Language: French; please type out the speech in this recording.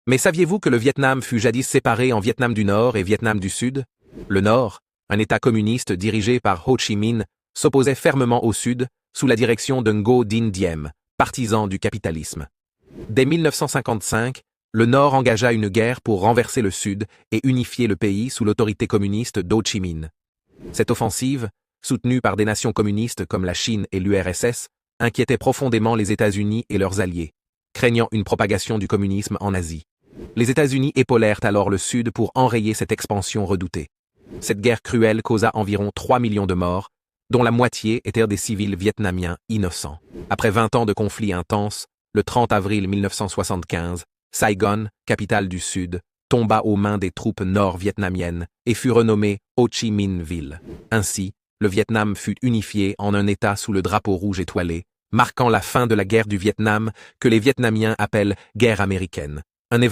Mais saviez-vous que le Vietnam fut jadis séparé en Vietnam du Nord et Vietnam du Sud? Le Nord, un État communiste dirigé par Ho Chi Minh, s'opposait fermement au Sud, sous la direction de Ngo Dinh Diem, partisan du capitalisme. Dès 1955, le Nord engagea une guerre pour renverser le Sud et unifier le pays sous l'autorité communiste d'Ho Chi Minh. Cette offensive, soutenue par des nations communistes comme la Chine et l'URSS, inquiétait profondément les États-Unis et leurs alliés, craignant une propagation du communisme en Asie. Les États-Unis épaulèrent alors le Sud pour enrayer cette expansion redoutée. Cette guerre cruelle causa environ 3 millions de morts, dont la moitié étaient des civils vietnamiens innocents. Après 20 ans de conflits intenses, le 30 avril 1975, Saigon, capitale du Sud, tomba aux mains des troupes nord-vietnamiennes et fut renommée Ho Chi Minh Ville. Ainsi, le Vietnam fut unifié en un État sous le drapeau rouge étoilé, marquant la fin de la guerre du Vietnam que les Vietnamiens appellent guerre américaine. Un événement